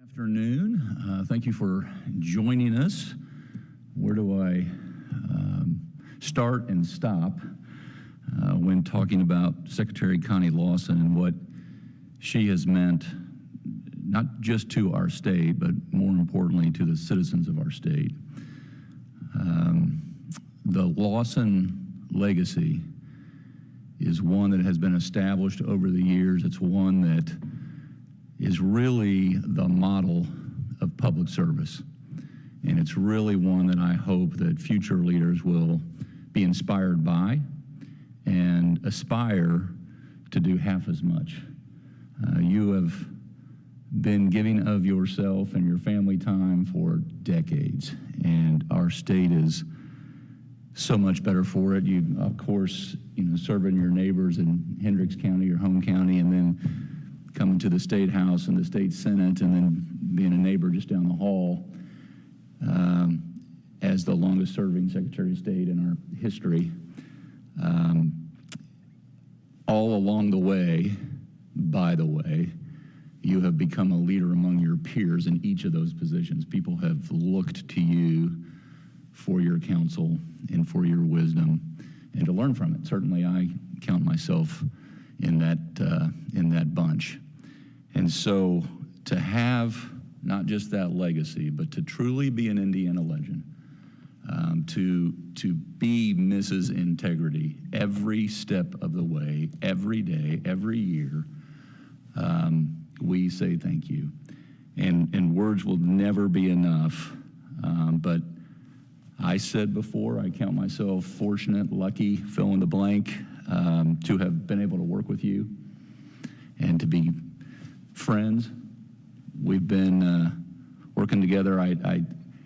Afternoon. Thank you for joining us. Where do I start and stop when talking about Secretary Connie Lawson and what she has meant not just to our state, but more importantly to the citizens of our state. The Lawson legacy is one that has been established over the years. It's one that is really the model of public service. And it's really one that I hope that future leaders will be inspired by and aspire to do half as much. You have been giving of yourself and your family time for decades, and our state is so much better for it. You, of course, serving your neighbors in Hendricks County, your home county, and then coming to the State House and the State Senate, and then being a neighbor just down the hall as the longest serving Secretary of State in our history. All along the way, by the way, you have become a leader among your peers in each of those positions. People have looked to you for your counsel and for your wisdom and to learn from it. Certainly I count myself in that bunch. And so to have not just that legacy, but to truly be an Indiana legend, to be Mrs. Integrity every step of the way, every day, every year, we say thank you. And words will never be enough, but I said before, I count myself fortunate, lucky, fill in the blank, to have been able to work with you and to be friends. We've been working together.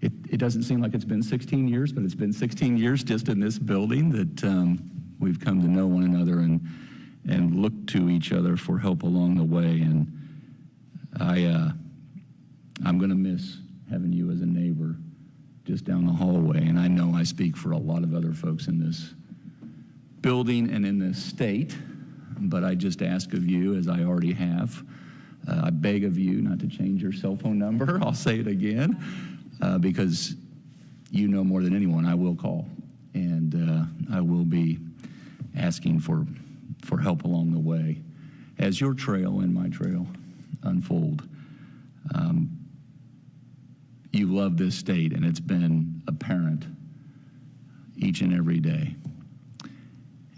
It doesn't seem like it's been 16 years, but it's been 16 years just in this building that we've come to know one another and look to each other for help along the way. And I'm going to miss having you as a neighbor just down the hallway. And I know I speak for a lot of other folks in this building and in this state, but I just ask of you, as I already have, I beg of you not to change your cell phone number. I'll say it again, because you know more than anyone, I will call, and I will be asking for help along the way as your trail and my trail unfold. You love this state, and it's been apparent each and every day.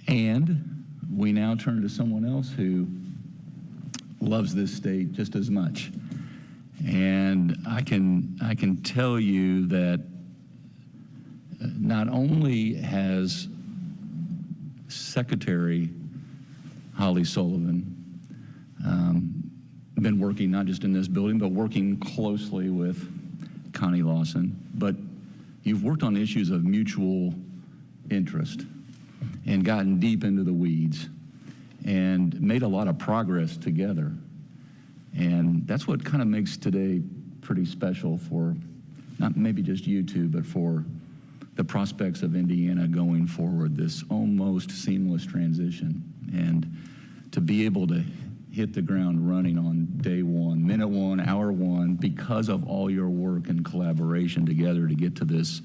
And we now turn to someone else who loves this state just as much. And I can tell you that not only has Secretary Holli Sullivan been working not just in this building, but working closely with Connie Lawson, but you've worked on issues of mutual interest and gotten deep into the weeds and made a lot of progress together. And that's what kind of makes today pretty special for not maybe just you two, but for the prospects of Indiana going forward, this almost seamless transition. And to be able to hit the ground running on day one, minute one, hour one, because of all your work and collaboration together to get to this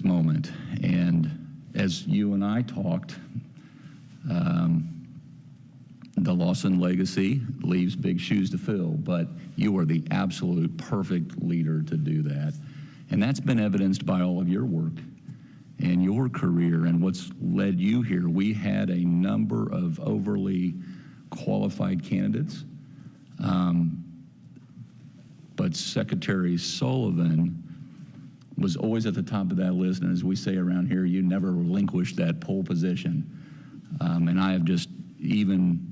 moment. And as you and I talked, the Lawson legacy leaves big shoes to fill, but you are the absolute perfect leader to do that. And that's been evidenced by all of your work and your career and what's led you here. We had a number of overly qualified candidates, but Secretary Sullivan was always at the top of that list, and as we say around here, you never relinquished that pole position. And I have just even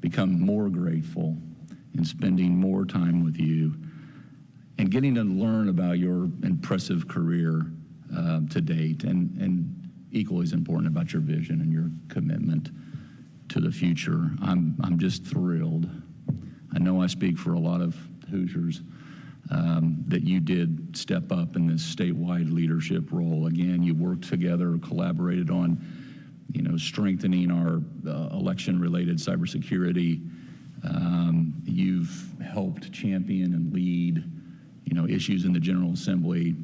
become more grateful in spending more time with you and getting to learn about your impressive career to date, and equally as important about your vision and your commitment to the future. I'm just thrilled. I know I speak for a lot of Hoosiers that you did step up in this statewide leadership role. Again, you worked together, collaborated on, strengthening our election-related cybersecurity You've helped champion and lead, issues in the General Assembly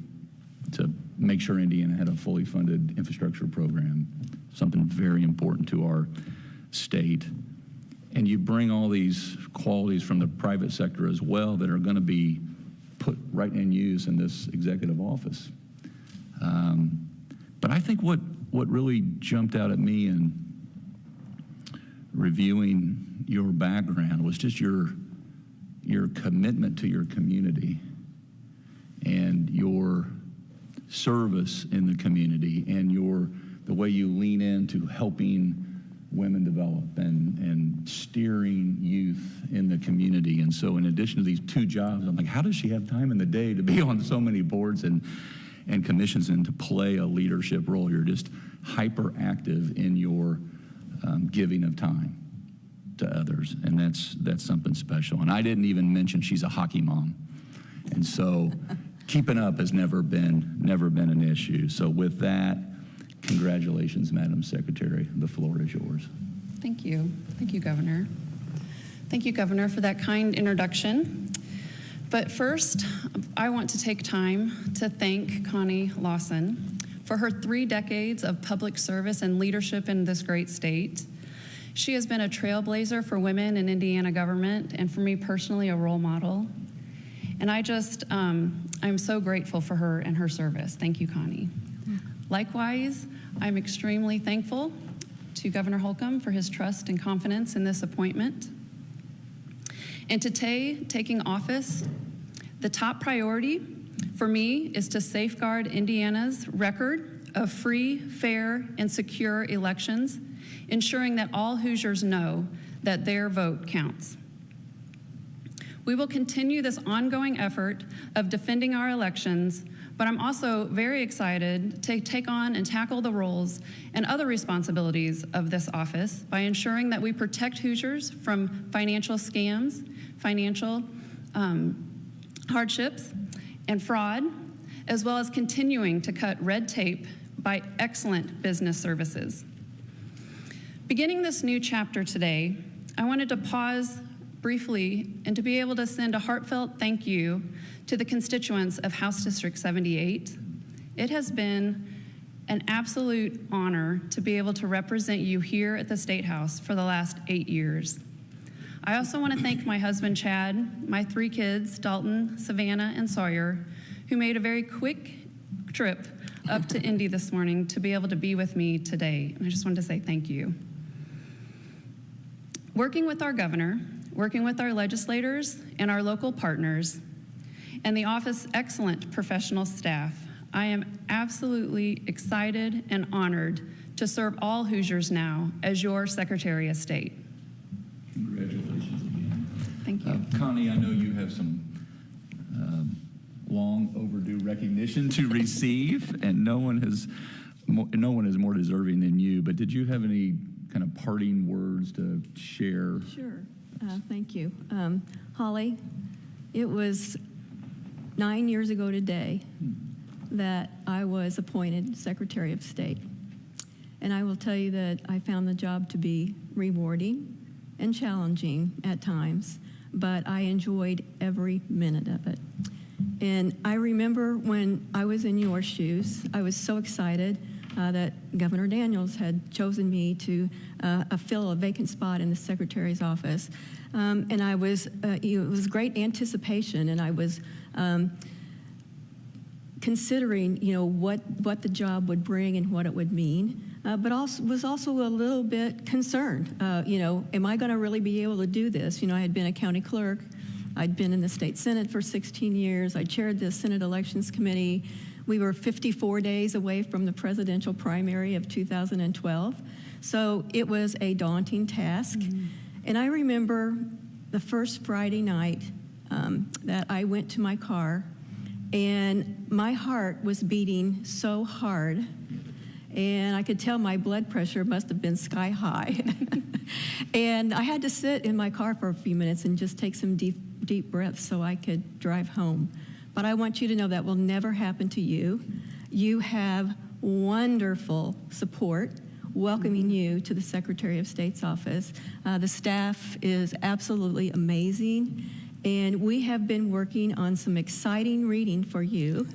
to make sure Indiana had a fully funded infrastructure program, something very important to our state. And you bring all these qualities from the private sector as well that are going to be put right in use in this executive office. But I think what really jumped out at me in reviewing your background was just your commitment to your community and your service in the community and the way you lean into helping women develop and steering youth in the community. And so in addition to these two jobs, I'm like, how does she have time in the day to be on so many boards and commissions and to play a leadership role? You're just hyperactive in your giving of time to others, and that's something special. And I didn't even mention she's a hockey mom, and so keeping up has never been an issue. So with that, congratulations, Madam Secretary. The floor is yours. Thank you, Governor. Thank you, Governor, for that kind introduction. But first, I want to take time to thank Connie Lawson for her 3 decades of public service and leadership in this great state. She has been a trailblazer for women in Indiana government, and for me personally, a role model. And I'm so grateful for her and her service. Thank you, Connie. Likewise, I'm extremely thankful to Governor Holcomb for his trust and confidence in this appointment. And today, taking office, the top priority for me is to safeguard Indiana's record of free, fair, and secure elections, ensuring that all Hoosiers know that their vote counts. We will continue this ongoing effort of defending our elections, but I'm also very excited to take on and tackle the roles and other responsibilities of this office by ensuring that we protect Hoosiers from financial scams, financial hardships, and fraud, as well as continuing to cut red tape by excellent business services. Beginning this new chapter today, I wanted to pause briefly and to be able to send a heartfelt thank you to the constituents of House District 78. It has been an absolute honor to be able to represent you here at the State House for the last 8 years. I also want to thank my husband, Chad, my 3 kids, Dalton, Savannah, and Sawyer, who made a very quick trip up to Indy this morning to be able to be with me today. And I just wanted to say thank you. Working with our governor, working with our legislators and our local partners, and the office's excellent professional staff, I am absolutely excited and honored to serve all Hoosiers now as your Secretary of State. Congratulations again. Thank you. Connie, I know you have some long overdue recognition to receive, and no one is more deserving than you, but did you have any kind of parting words to share? Sure. Thank you. Holly, it was 9 years ago today that I was appointed Secretary of State. And I will tell you that I found the job to be rewarding and challenging at times, but I enjoyed every minute of it. And I remember when I was in your shoes, I was so excited that Governor Daniels had chosen me to fill a vacant spot in the Secretary's office. And it was great anticipation, and I was considering, what the job would bring and what it would mean, but was also a little bit concerned. Am I going to really be able to do this? I had been a county clerk. I'd been in the state Senate for 16 years. I chaired the Senate Elections Committee. We were 54 days away from the presidential primary of 2012. So it was a daunting task. Mm-hmm. And I remember the first Friday night that I went to my car, and my heart was beating so hard, and I could tell my blood pressure must have been sky high. And I had to sit in my car for a few minutes and just take some deep breaths so I could drive home. But I want you to know that will never happen to you. You have wonderful support, welcoming you to the Secretary of State's office. The staff is absolutely amazing, and we have been working on some exciting reading for you.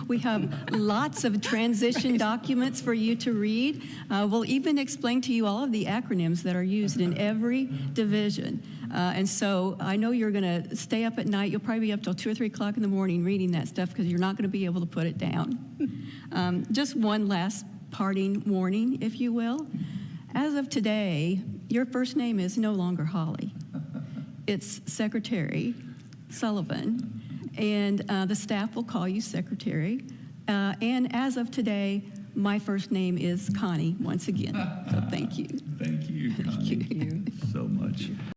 We have lots of transition documents for you to read. We'll even explain to you all of the acronyms that are used in every division. And so I know you're going to stay up at night. You'll probably be up till 2 or 3 o'clock in the morning reading that stuff because you're not going to be able to put it down. Just one last parting warning, if you will. As of today, your first name is no longer Holly. It's Secretary Sullivan, and the staff will call you Secretary. And as of today, my first name is Connie once again. So thank you. Thank you, Connie. Thank you. So much.